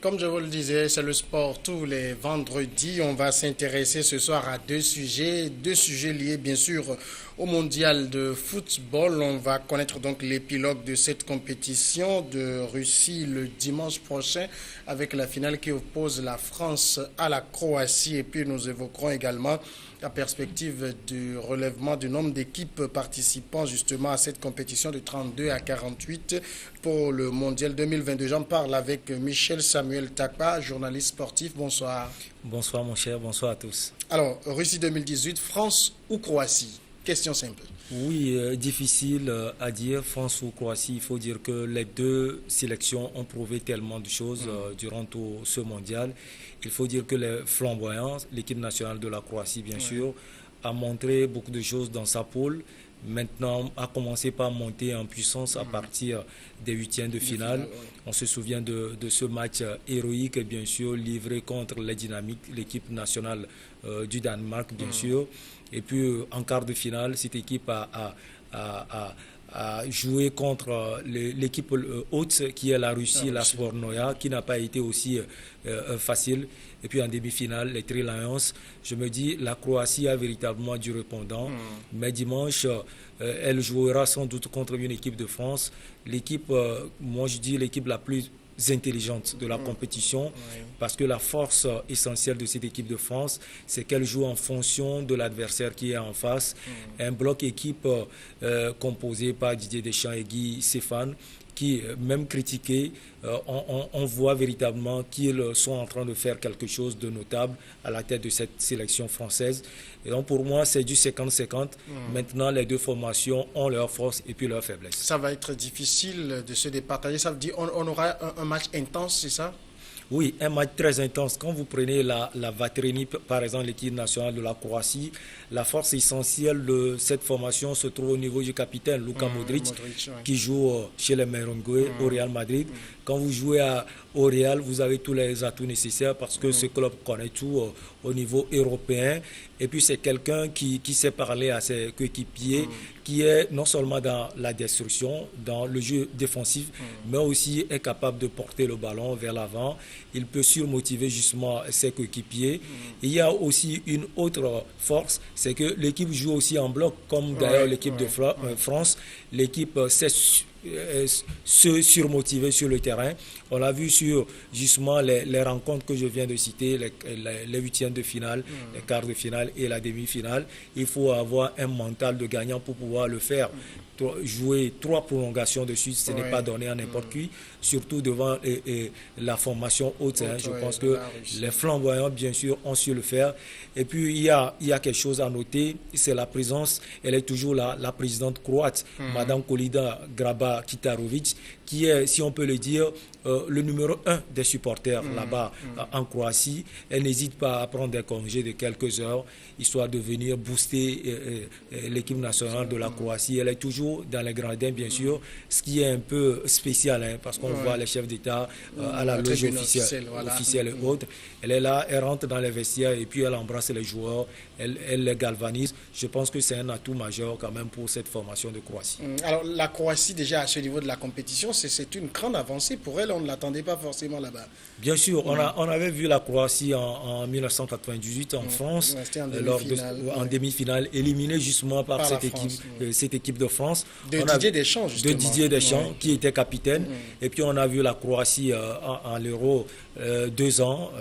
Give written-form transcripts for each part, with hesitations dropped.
Comme je vous le disais, c'est le sport tous les vendredis. On va s'intéresser ce soir à deux sujets liés bien sûr au mondial de football. On va connaître donc l'épilogue de cette compétition de Russie le dimanche prochain avec la finale qui oppose la France à la Croatie. Et puis nous évoquerons également la perspective du relèvement du nombre d'équipes participant justement à cette compétition de 32 à 48 pour le mondial 2022. J'en parle avec Michel Samuel Takpa, journaliste sportif. Bonsoir. Bonsoir mon cher, bonsoir à tous. Alors, Russie 2018, France ou Croatie? Question simple. Oui, difficile à dire, France ou Croatie. Il faut dire que les deux sélections ont prouvé tellement de choses durant tout ce mondial. Il faut dire que les flamboyants, l'équipe nationale de la Croatie, bien sûr, a montré beaucoup de choses dans sa poule. Maintenant, a commencé par monter en puissance à partir des huitièmes de finale. On se souvient de ce match héroïque, bien sûr, livré contre les Dynamiques, l'équipe nationale du Danemark, bien sûr. Et puis, en quart de finale, cette équipe a joué contre l'équipe haute qui est la Russie, la Svornoya, qui n'a pas été aussi facile. Et puis en demi-finale, les Three Lions, je me dis, la Croatie a véritablement du répondant. Mais dimanche, elle jouera sans doute contre une équipe de France. L'équipe, moi je dis l'équipe la plus intelligente de la compétition, parce que la force essentielle de cette équipe de France, c'est qu'elle joue en fonction de l'adversaire qui est en face. Un bloc équipe composé par Didier Deschamps et Guy Stéphane, qui, même critiqués, on voit véritablement qu'ils sont en train de faire quelque chose de notable à la tête de cette sélection française. Et donc pour moi, c'est du 50-50. Maintenant, les deux formations ont leurs forces et puis leurs faiblesses. Ça va être difficile de se départager. Ça veut dire qu'on aura un match intense, c'est ça? Oui, un match très intense. Quand vous prenez la Vatrénie, par exemple, l'équipe nationale de la Croatie, la force essentielle de cette formation se trouve au niveau du capitaine, Luka Modric, qui joue chez les Merengue au Real Madrid. Quand vous jouez au Real, vous avez tous les atouts nécessaires parce que ce club connaît tout au niveau européen. Et puis c'est quelqu'un qui sait parler à ses coéquipiers, qui est non seulement dans la destruction, dans le jeu défensif, mais aussi est capable de porter le ballon vers l'avant. Il peut surmotiver justement ses coéquipiers. Il y a aussi une autre force, c'est que l'équipe joue aussi en bloc, comme d'ailleurs l'équipe de France. L'équipe sait se surmotiver sur le terrain. On l'a vu sur justement les rencontres que je viens de citer, les huitièmes de finale, les quarts de finale et la demi-finale. Il faut avoir un mental de gagnant pour pouvoir le faire. Jouer 3 prolongations de suite, ce n'est pas donné à n'importe qui, surtout devant la formation haute. Je pense que les flamboyants, bien sûr, ont su le faire. Et puis, il y a quelque chose à noter, c'est la présence, elle est toujours là, la présidente croate, Madame Kolida Graba-Kitarovic, qui est, si on peut le dire, le numéro 1 des supporters là-bas en Croatie. Elle n'hésite pas à prendre des congés de quelques heures, histoire de venir booster l'équipe nationale de la Croatie. Elle est toujours dans les gradins, bien sûr, ce qui est un peu spécial, parce qu'on voit les chefs d'État à la loge officielle et autres. Elle est là, elle rentre dans les vestiaires et puis elle embrasse les joueurs, elle les galvanise. Je pense que c'est un atout majeur quand même pour cette formation de Croatie. Alors la Croatie, déjà à ce niveau de la compétition, c'est une grande avancée pour elle. On ne l'attendait pas forcément là-bas. Bien sûr, on avait vu la Croatie en 1998 en France, en demi-finale, éliminée justement par cette équipe de France. De Didier Deschamps, justement. De Didier Deschamps, qui était capitaine. Et puis on a vu la Croatie en l'Euro 2 ans,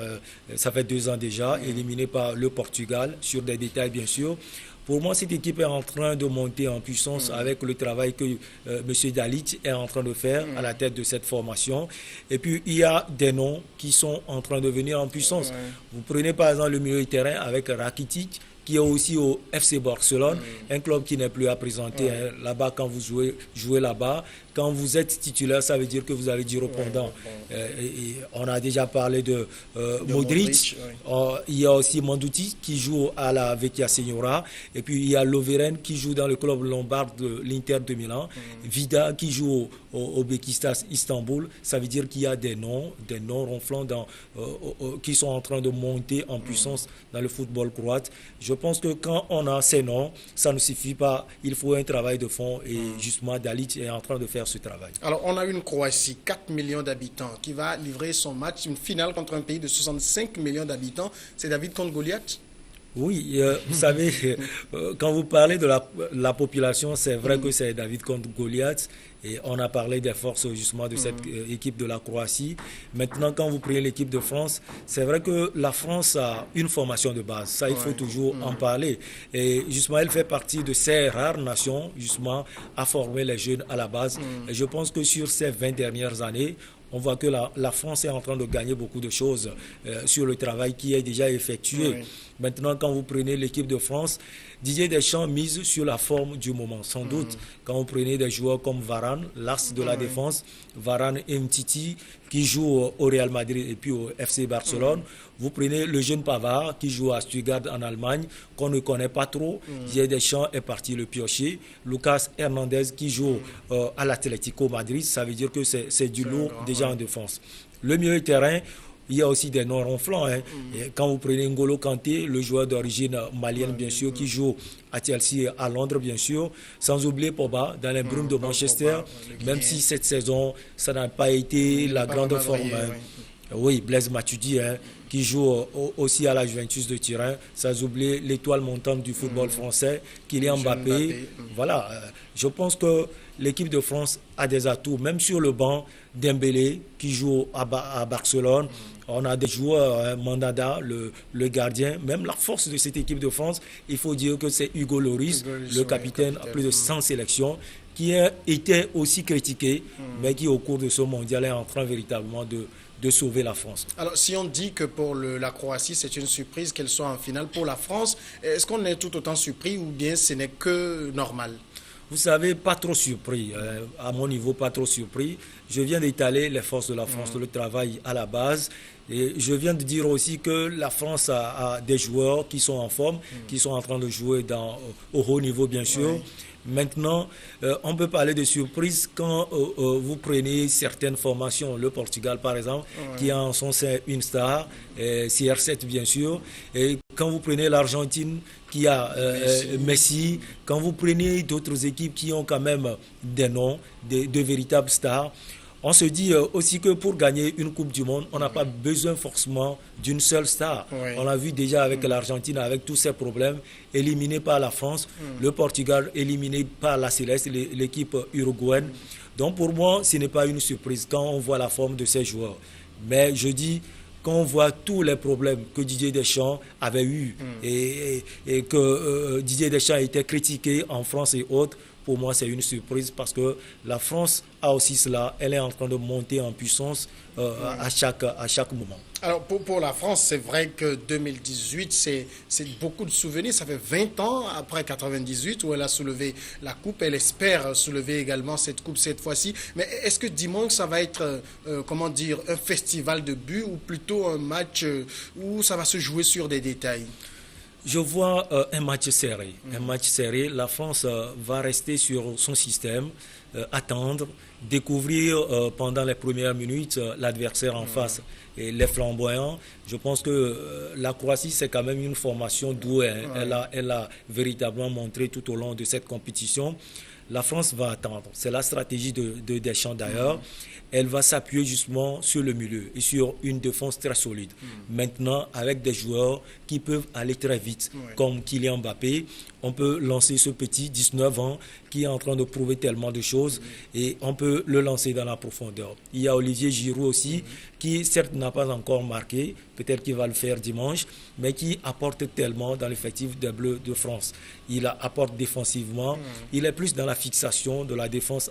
ça fait 2 ans déjà, éliminée par le Portugal, sur des détails bien sûr. Pour moi, cette équipe est en train de monter en puissance avec le travail que M. Dalic est en train de faire à la tête de cette formation. Et puis, il y a des noms qui sont en train de venir en puissance. Vous prenez par exemple le milieu de terrain avec Rakitic, qui est aussi au FC Barcelone, un club qui n'est plus à présenter là-bas quand vous jouez là-bas. Quand vous êtes titulaire, ça veut dire que vous avez du répondant. On a déjà parlé de Modric. Il y a aussi Mandzukic qui joue à la Vecchia Signora. Et puis il y a Loveren qui joue dans le club lombard de l'Inter de Milan. Vida qui joue au Beşiktaş Istanbul. Ça veut dire qu'il y a des noms ronflants qui sont en train de monter en puissance dans le football croate. Je pense que quand on a ces noms, ça ne suffit pas. Il faut un travail de fond. Et justement, Dalic est en train de faire faire ce travail. Alors, on a une Croatie, 4 millions d'habitants, qui va livrer son match, une finale contre un pays de 65 millions d'habitants. C'est David contre Goliath? Oui, vous savez, quand vous parlez de la population, c'est vrai que c'est David contre Goliath. Et on a parlé des forces justement de cette équipe de la Croatie. Maintenant, quand vous prenez l'équipe de France, c'est vrai que la France a une formation de base. Ça, il faut toujours en parler. Et justement, elle fait partie de ces rares nations, justement, à former les jeunes à la base. Et je pense que sur ces 20 dernières années, on voit que la France est en train de gagner beaucoup de choses sur le travail qui est déjà effectué. Oui. Maintenant, quand vous prenez l'équipe de France, Didier Deschamps mise sur la forme du moment. Sans doute, quand vous prenez des joueurs comme Varane, l'axe de la défense, Varane et Mtiti, qui jouent au Real Madrid et puis au FC Barcelone, vous prenez le jeune Pavard qui joue à Stuttgart en Allemagne, qu'on ne connaît pas trop. Didier Deschamps est parti le piocher. Lucas Hernandez qui joue à l'Atlético Madrid, ça veut dire que c'est du lourd déjà en défense. Le milieu de terrain, il y a aussi des noms ronflants. Et quand vous prenez N'Golo Kanté, le joueur d'origine malienne, bien sûr, qui joue à Chelsea et à Londres, bien sûr, sans oublier Pogba dans les brumes de Manchester, même si cette saison, ça n'a pas été la grande forme. Oui, Blaise Matuidi, qui joue aussi à la Juventus de Turin, sans oublier l'étoile montante du football français, Kylian Mbappé. Voilà, je pense que l'équipe de France a des atouts, même sur le banc, Dembélé, qui joue à Barcelone. On a des joueurs, Mandanda, le gardien. Même la force de cette équipe de France, il faut dire que c'est Hugo Lloris, le capitaine à plus de 100 sélections, qui a été aussi critiqué, mais qui au cours de ce mondial est en train véritablement de sauver la France. Alors, si on dit que pour la Croatie, c'est une surprise qu'elle soit en finale, pour la France, est-ce qu'on est tout autant surpris ou bien ce n'est que normal? Vous savez, pas trop surpris. À mon niveau, pas trop surpris. Je viens d'étaler les forces de la France, le travail à la base. Et je viens de dire aussi que la France a des joueurs qui sont en forme, qui sont en train de jouer au haut niveau, bien sûr. Maintenant, on peut parler de surprise quand vous prenez certaines formations. Le Portugal, par exemple, qui a en son sein une star, CR7, bien sûr. Et quand vous prenez l'Argentine, qui a Messi, quand vous prenez d'autres équipes qui ont quand même des noms, de véritables stars, on se dit aussi que pour gagner une Coupe du Monde, on n'a pas besoin forcément d'une seule star. On l'a vu déjà avec l'Argentine, avec tous ces problèmes, éliminé par la France, le Portugal éliminé par la Céleste, l'équipe uruguayenne. Donc pour moi, ce n'est pas une surprise quand on voit la forme de ces joueurs. Mais je dis, quand on voit tous les problèmes que Didier Deschamps avait eus et que Didier Deschamps a été critiqué en France et autres, pour moi, c'est une surprise parce que la France a aussi cela. Elle est en train de monter en puissance à chaque moment. Alors, pour la France, c'est vrai que 2018, c'est beaucoup de souvenirs. Ça fait 20 ans après 98 où elle a soulevé la coupe. Elle espère soulever également cette coupe cette fois-ci. Mais est-ce que dimanche, ça va être, un festival de buts ou plutôt un match où ça va se jouer sur des détails? Je vois un match serré. Un match serré. La France va rester sur son système, attendre, découvrir pendant les premières minutes l'adversaire en face et les flamboyants. Je pense que la Croatie, c'est quand même une formation douée. Elle a véritablement montré tout au long de cette compétition. La France va attendre. C'est la stratégie de Deschamps d'ailleurs. Elle va s'appuyer justement sur le milieu et sur une défense très solide. Maintenant, avec des joueurs qui peuvent aller très vite, comme Kylian Mbappé, on peut lancer ce petit 19 ans qui est en train de prouver tellement de choses et on peut le lancer dans la profondeur. Il y a Olivier Giroud aussi, qui certes n'a pas encore marqué, peut-être qu'il va le faire dimanche, mais qui apporte tellement dans l'effectif des Bleus de France. Il apporte défensivement, il est plus dans la fixation de la défense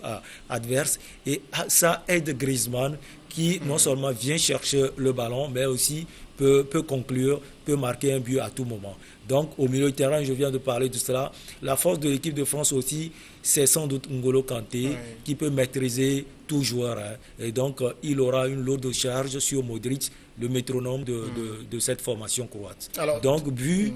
adverse et ça aide Griezmann qui non seulement vient chercher le ballon, mais aussi peut conclure, peut marquer un but à tout moment. Donc au milieu de terrain, je viens de parler de cela. La force de l'équipe de France aussi, c'est sans doute N'Golo Kanté qui peut maîtriser tout joueur. Et donc il aura une lourde charge sur Modric, le métronome de cette formation croate. Alors, donc but,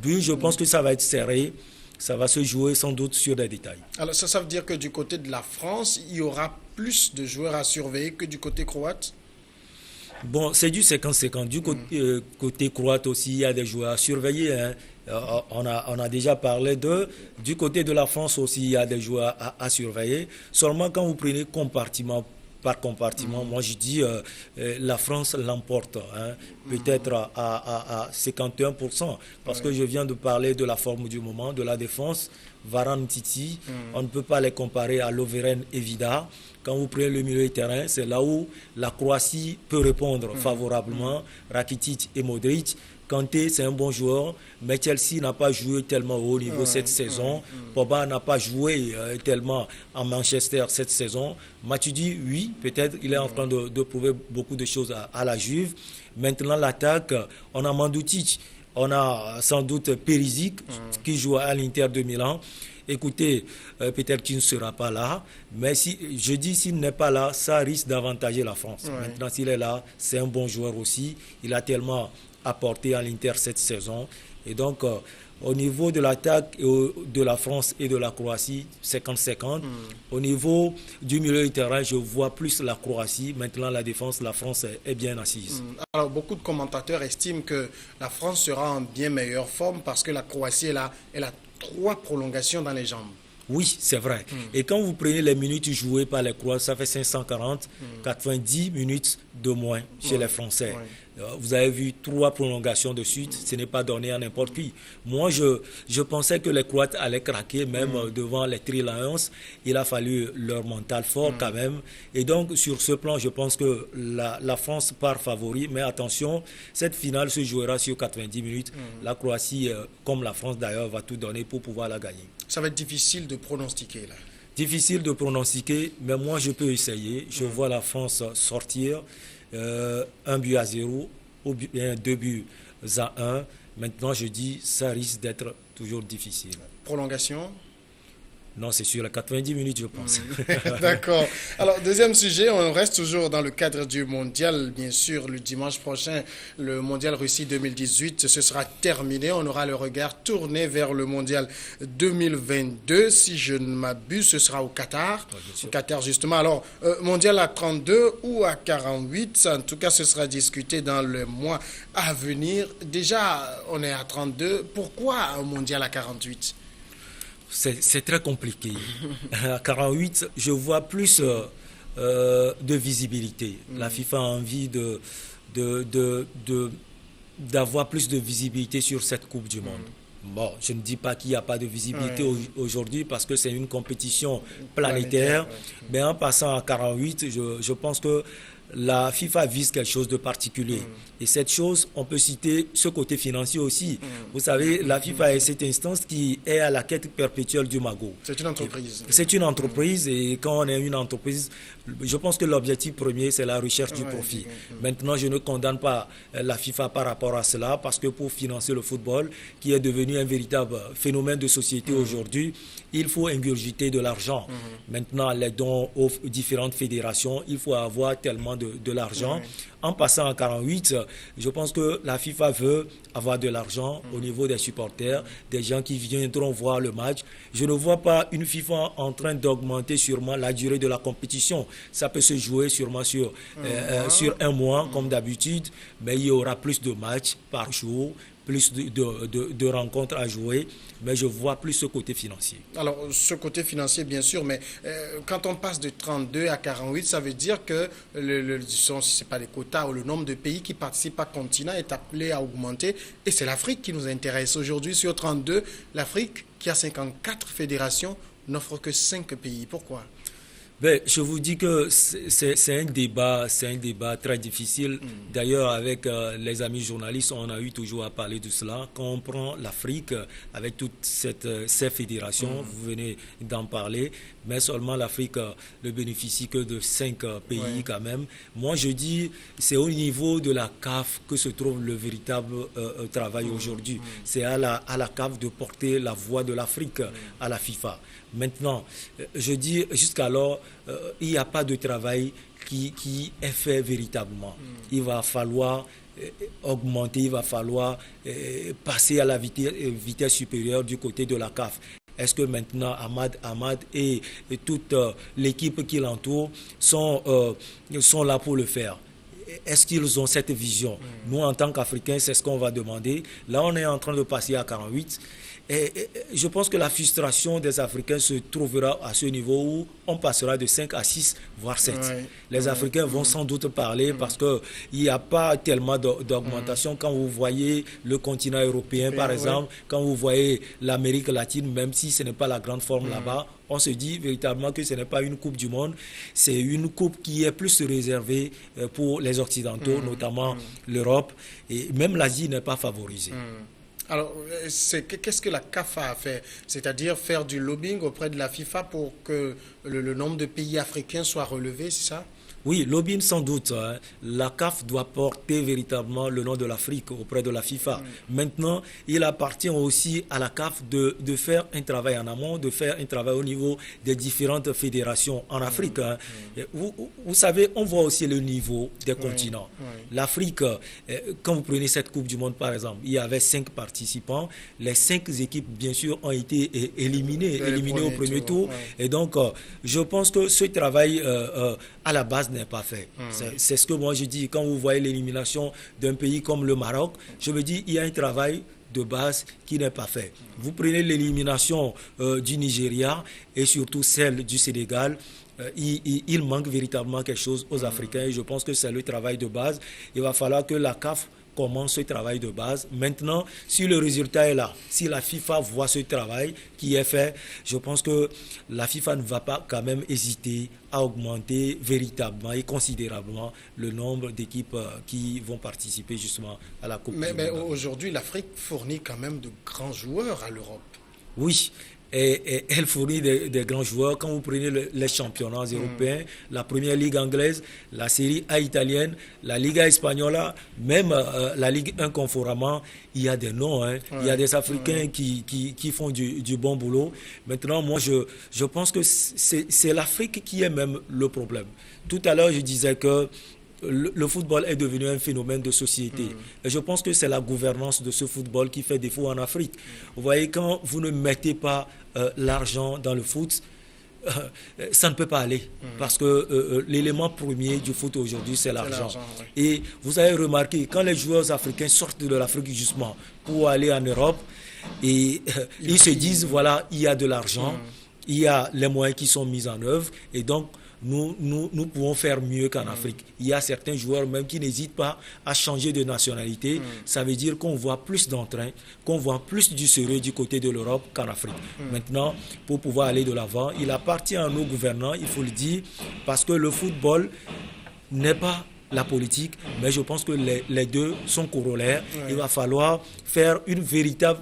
je pense que ça va être serré. Ça va se jouer sans doute sur des détails. Alors ça veut dire que du côté de la France, il y aura plus de joueurs à surveiller que du côté croate? Bon, c'est du 50-50. Du côté croate aussi, il y a des joueurs à surveiller. Hein. On a déjà parlé d'eux. Du côté de la France aussi, il y a des joueurs à surveiller. Seulement quand vous prenez compartiment par compartiment, moi je dis la France l'emporte, hein, peut-être à 51%, parce que je viens de parler de la forme du moment, de la défense. Varane, Titi, on ne peut pas les comparer à Loveren et Vida. Quand vous prenez le milieu de terrain, c'est là où la Croatie peut répondre favorablement. Rakitic et Modric. Kanté, c'est un bon joueur, mais Chelsea n'a pas joué tellement au haut niveau cette saison. Pogba n'a pas joué tellement à Manchester cette saison. Matuidi, oui, peut-être, il est en train de prouver beaucoup de choses à la Juve. Maintenant, l'attaque, on a Mandzukic, on a sans doute Perisic qui joue à l'Inter de Milan. Écoutez, peut-être qu'il ne sera pas là, mais je dis s'il n'est pas là, ça risque d'avantager la France. Maintenant, s'il est là, c'est un bon joueur aussi. Il a tellement apporté à l'Inter cette saison. Et donc, au niveau de l'attaque de la France et de la Croatie, 50-50. Au niveau du milieu de terrain, je vois plus la Croatie. Maintenant, la défense, la France est bien assise. Alors, beaucoup de commentateurs estiment que la France sera en bien meilleure forme parce que la Croatie, elle a 3 prolongations dans les jambes. Oui, c'est vrai. Et quand vous prenez les minutes jouées par les Croates, ça fait 540, 90 minutes de moins chez les Français. Vous avez vu 3 prolongations de suite, ce n'est pas donné à n'importe qui. Moi, je pensais que les Croates allaient craquer, même devant les Three Lions. Il a fallu leur mental fort quand même. Et donc, sur ce plan, je pense que la France part favori. Mais attention, cette finale se jouera sur 90 minutes. La Croatie, comme la France d'ailleurs, va tout donner pour pouvoir la gagner. Ça va être difficile de pronostiquer là. Difficile de pronostiquer, mais moi je peux essayer. Je vois la France sortir 1-0 ou bien 2-1. Maintenant je dis ça risque d'être toujours difficile. Prolongation? Non, c'est sur les 90 minutes, je pense. D'accord. Alors, deuxième sujet, on reste toujours dans le cadre du mondial. Bien sûr, le dimanche prochain, le mondial Russie 2018, ce sera terminé. On aura le regard tourné vers le mondial 2022. Si je ne m'abuse, ce sera au Qatar. Au Qatar, justement. Alors, mondial à 32 ou à 48, en tout cas, ce sera discuté dans le mois à venir. Déjà, on est à 32. Pourquoi un mondial à 48? C'est très compliqué. À 48, je vois plus de visibilité. La FIFA a envie d'avoir plus de visibilité sur cette Coupe du Monde. Bon, je ne dis pas qu'il n'y a pas de visibilité aujourd'hui parce que c'est une compétition planétaire. Mais en passant à 48, je pense que la FIFA vise quelque chose de particulier. Et cette chose, on peut citer ce côté financier aussi. Vous savez, la FIFA est cette instance qui est à la quête perpétuelle du magot. C'est une entreprise. C'est une entreprise et quand on est une entreprise, je pense que l'objectif premier, c'est la recherche du profit. Maintenant, je ne condamne pas la FIFA par rapport à cela parce que pour financer le football, qui est devenu un véritable phénomène de société aujourd'hui, il faut ingurgiter de l'argent. Maintenant, les dons aux différentes fédérations, il faut avoir tellement de l'argent. En passant à 48, je pense que la FIFA veut avoir de l'argent au niveau des supporters, des gens qui viendront voir le match. Je ne vois pas une FIFA en train d'augmenter sûrement la durée de la compétition. Ça peut se jouer sûrement sur un mois comme d'habitude, mais il y aura plus de matchs par jour, plus de rencontres à jouer, mais je vois plus ce côté financier. Alors, ce côté financier, bien sûr, mais quand on passe de 32 à 48, ça veut dire que, si ce n'est pas les quotas ou le nombre de pays qui participent par continent est appelé à augmenter. Et c'est l'Afrique qui nous intéresse. Aujourd'hui, sur 32, l'Afrique, qui a 54 fédérations, n'offre que 5 pays. Pourquoi ? Ben, je vous dis que c'est un débat très difficile. D'ailleurs, avec les amis journalistes, on a eu toujours à parler de cela. Quand on prend l'Afrique, avec toutes ces fédérations, vous venez d'en parler, mais seulement l'Afrique ne bénéficie que de 5 pays quand même. Moi, je dis, c'est au niveau de la CAF que se trouve le véritable travail aujourd'hui. C'est à la CAF de porter la voix de l'Afrique à la FIFA. Maintenant, je dis jusqu'alors, il n'y a pas de travail qui est fait véritablement. Il va falloir augmenter, il va falloir passer à la vitesse supérieure du côté de la CAF. Est-ce que maintenant Ahmad et toute l'équipe qui l'entoure sont là pour le faire? est-ce qu'ils ont cette vision? Nous, en tant qu'Africains, c'est ce qu'on va demander. Là, on est en train de passer à 48. Et je pense que la frustration des Africains se trouvera à ce niveau où on passera de 5 à 6, voire 7. Les Africains vont sans doute parler parce qu'il n'y a pas tellement d'augmentation. Quand vous voyez le continent européen, par exemple, quand vous voyez l'Amérique latine, même si ce n'est pas la grande forme là-bas, on se dit véritablement que ce n'est pas une Coupe du Monde, c'est une Coupe qui est plus réservée pour les Occidentaux, notamment l'Europe, et même l'Asie n'est pas favorisée. Alors, qu'est-ce que la CAF a fait? C'est-à-dire faire du lobbying auprès de la FIFA pour que le nombre de pays africains soit relevé, c'est ça? Oui, lobbying sans doute. La CAF doit porter véritablement le nom de l'Afrique auprès de la FIFA. Maintenant, il appartient aussi à la CAF de faire un travail en amont, de faire un travail au niveau des différentes fédérations en Afrique. Vous savez, on voit aussi le niveau des continents. L'Afrique, quand vous prenez cette Coupe du Monde par exemple, il y avait 5 participants. Les 5 équipes, bien sûr, ont été éliminées au premier tour. Et donc, je pense que ce travail, à la base, n'est pas fait. C'est ce que moi je dis. Quand vous voyez l'élimination d'un pays comme le Maroc, je me dis il y a un travail de base qui n'est pas fait. Vous prenez l'élimination du Nigeria et surtout celle du Sénégal, il manque véritablement quelque chose aux Africains et je pense que c'est le travail de base. Il va falloir que la CAF commence ce travail de base. Maintenant, si le résultat est là, si la FIFA voit ce travail qui est fait, je pense que la FIFA ne va pas quand même hésiter à augmenter véritablement et considérablement le nombre d'équipes qui vont participer justement à la Coupe du Monde. Mais aujourd'hui, l'Afrique fournit quand même de grands joueurs à l'Europe. Oui. Et elle fournit des grands joueurs. Quand vous prenez les championnats européens, la première ligue anglaise, la série A italienne, la Liga Espagnola, même la Ligue 1 Conforama, il y a des noms. Il y a des Africains qui font du bon boulot. Maintenant, moi, je pense que c'est l'Afrique qui est même le problème. Tout à l'heure, je disais que le football est devenu un phénomène de société. Et je pense que c'est la gouvernance de ce football qui fait défaut en Afrique. Vous voyez, quand vous ne mettez pas l'argent dans le foot, ça ne peut pas aller. Parce que l'élément premier du foot aujourd'hui, c'est l'argent. Et vous avez remarqué, quand les joueurs africains sortent de l'Afrique justement pour aller en Europe, et ils se disent, voilà, il y a de l'argent, il y a les moyens qui sont mis en œuvre, et donc nous pouvons faire mieux qu'en Afrique. Il y a certains joueurs même qui n'hésitent pas à changer de nationalité. Ça veut dire qu'on voit plus d'entrain, qu'on voit plus du sérieux du côté de l'Europe qu'en Afrique. Maintenant, pour pouvoir aller de l'avant, il appartient à nos gouvernants, il faut le dire, parce que le football n'est pas la politique, mais je pense que les deux sont corollaires. Il va falloir faire une véritable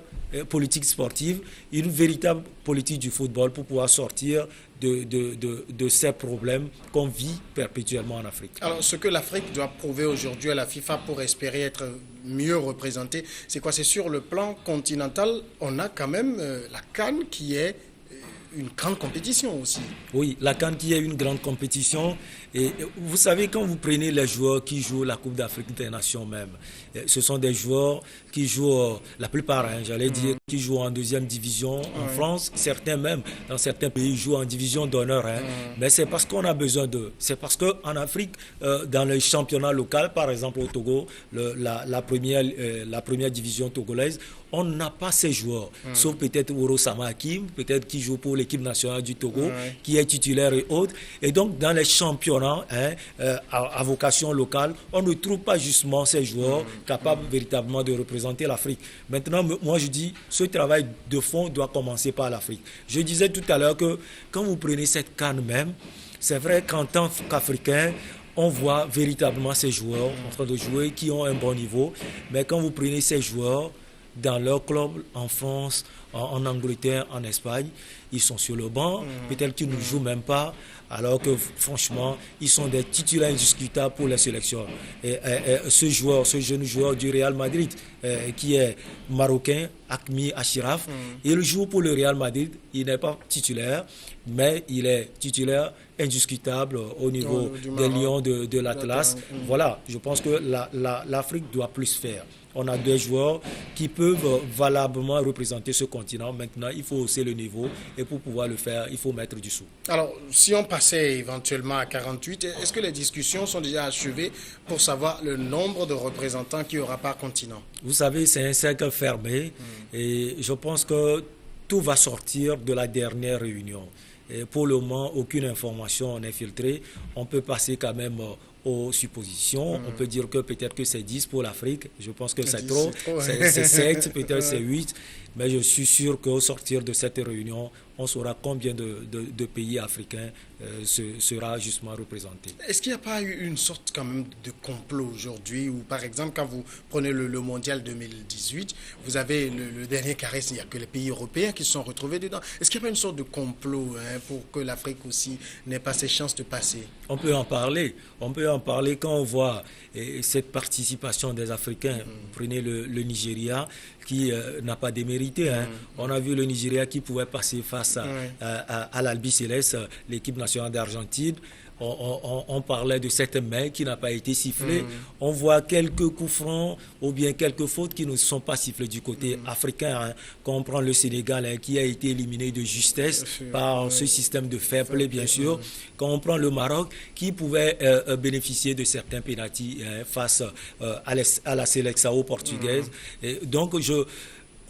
politique sportive, une véritable politique du football pour pouvoir sortir de ces problèmes qu'on vit perpétuellement en Afrique. Alors, ce que l'Afrique doit prouver aujourd'hui à la FIFA pour espérer être mieux représentée, c'est quoi? C'est sur le plan continental, on a quand même la CAN qui est une grande compétition aussi. Oui, la CAN qui est une grande compétition. Et vous savez, quand vous prenez les joueurs qui jouent la Coupe d'Afrique des Nations même, ce sont des joueurs qui jouent, la plupart, j'allais dire, qui jouent en deuxième division en France. Certains même, dans certains pays, jouent en division d'honneur. Mais c'est parce qu'on a besoin d'eux. C'est parce qu'en Afrique, dans le championnat local, par exemple au Togo, la première division togolaise, on n'a pas ces joueurs. Sauf peut-être Oro Sama Hakim, peut-être qui joue pour l'équipe nationale du Togo, qui est titulaire et autres. Et donc, dans les championnats à vocation locale, on ne trouve pas justement ces joueurs capables véritablement de représenter l'Afrique. Maintenant, moi je dis, ce travail de fond doit commencer par l'Afrique. Je disais tout à l'heure que quand vous prenez cette CAN même, c'est vrai qu'en tant qu'Africain, on voit véritablement ces joueurs en train de jouer qui ont un bon niveau. Mais quand vous prenez ces joueurs dans leur club en France, en Angleterre, en Espagne, ils sont sur le banc, peut-être qu'ils ne jouent même pas, alors que franchement, ils sont des titulaires indiscutables pour les sélections. Et ce jeune joueur du Real Madrid, qui est marocain, Hakimi Achraf, il joue pour le Real Madrid, il n'est pas titulaire, mais il est titulaire indiscutable au niveau des Lions de l'Atlas. Voilà, je pense que l'Afrique doit plus faire. on a des joueurs qui peuvent valablement représenter ce continent. Maintenant, il faut hausser le niveau et pour pouvoir le faire, il faut mettre du sou. Alors, si on passait éventuellement à 48, est-ce que les discussions sont déjà achevées pour savoir le nombre de représentants qu'il y aura par continent? Vous savez, c'est un cercle fermé et je pense que tout va sortir de la dernière réunion. Et pour le moment, aucune information n'est filtrée. On peut passer quand même aux suppositions. On peut dire que peut-être que c'est 10 pour l'Afrique. Je pense que c'est trop. C'est 7, peut-être c'est 8. Mais je suis sûr qu'au sortir de cette réunion, on saura combien de pays africains sera justement représenté. Est-ce qu'il n'y a pas eu une sorte quand même de complot aujourd'hui où, par exemple, quand vous prenez le mondial 2018, vous avez le dernier carré, il n'y a que les pays européens qui se sont retrouvés dedans. Est-ce qu'il n'y a pas une sorte de complot pour que l'Afrique aussi n'ait pas ses chances de passer? On peut en parler. On peut en parler quand on voit cette participation des Africains. Prenez le Nigeria qui n'a pas démérité. On a vu le Nigeria qui pouvait passer face à l'Albi Céleste, l'équipe nationale d'Argentine. On parlait de cette main qui n'a pas été sifflée. On voit quelques coups francs ou bien quelques fautes qui ne sont pas sifflées du côté africain. Quand on prend le Sénégal qui a été éliminé de justesse par ce système de fair play, bien sûr. Quand on prend le Maroc qui pouvait bénéficier de certains pénaltys face à la Seleção portugaise. Et donc,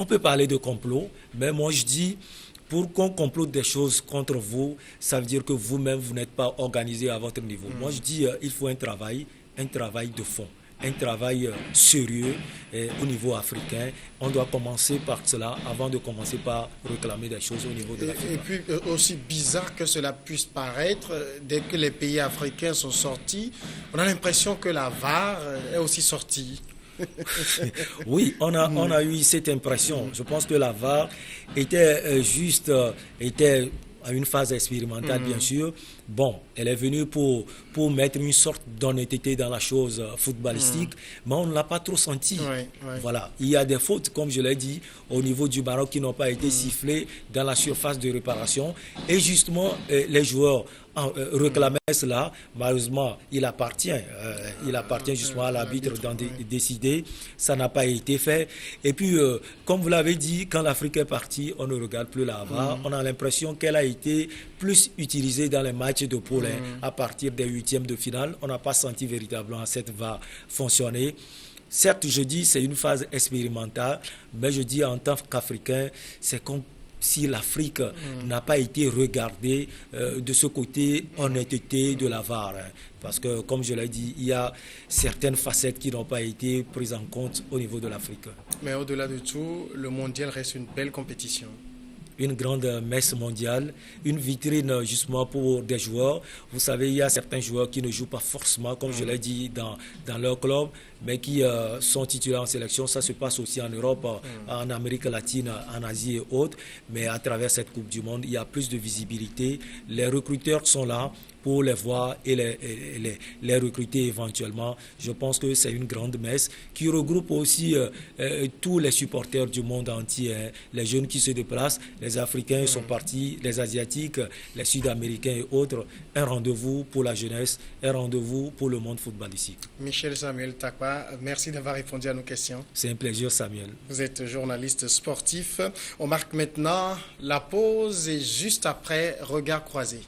on peut parler de complot, mais moi je dis, pour qu'on complote des choses contre vous, ça veut dire que vous-même, vous n'êtes pas organisé à votre niveau. Moi, je dis il faut un travail de fond, un travail sérieux au niveau africain. On doit commencer par cela avant de commencer par réclamer des choses au niveau de l'Afrique. Et puis, aussi bizarre que cela puisse paraître, dès que les pays africains sont sortis, on a l'impression que la VAR est aussi sortie. Oui, on a eu cette impression. Je pense que la VAR était était à une phase expérimentale, bien sûr. Bon, elle est venue pour mettre une sorte d'honnêteté dans la chose footballistique, mais on ne l'a pas trop senti. Voilà, il y a des fautes, comme je l'ai dit, au niveau du Maroc qui n'ont pas été sifflées dans la surface de réparation. Et justement, les joueurs réclamaient cela. Malheureusement, il appartient justement à l'arbitre d'en décider. Ça n'a pas été fait. Et puis, comme vous l'avez dit, quand l'Afrique est partie, on ne regarde plus la VAR. On a l'impression qu'elle a été plus utilisée dans les matchs de poule à partir des huitièmes de finale. On n'a pas senti véritablement cette VAR fonctionner. Certes, je dis c'est une phase expérimentale, mais je dis en tant qu'Africain, c'est comme si l'Afrique n'a pas été regardée de ce côté honnêteté de la VAR. Parce que, comme je l'ai dit, il y a certaines facettes qui n'ont pas été prises en compte au niveau de l'Afrique. Mais au-delà de tout, le mondial reste une belle compétition. Une grande messe mondiale, une vitrine justement pour des joueurs. Vous savez, il y a certains joueurs qui ne jouent pas forcément, comme je l'ai dit, dans leur club, mais qui sont titulaires en sélection. Ça se passe aussi en Europe, en Amérique latine, en Asie et autres. Mais à travers cette Coupe du Monde, il y a plus de visibilité. Les recruteurs sont là pour les voir et les recruter éventuellement. Je pense que c'est une grande messe qui regroupe aussi tous les supporters du monde entier, les jeunes qui se déplacent, les Africains sont partis, les Asiatiques, les Sud-Américains et autres. Un rendez-vous pour la jeunesse, un rendez-vous pour le monde footballistique. Michel Samuel Takpa, merci d'avoir répondu à nos questions. C'est un plaisir, Samuel. Vous êtes journaliste sportif. On marque maintenant la pause et juste après, regard croisé.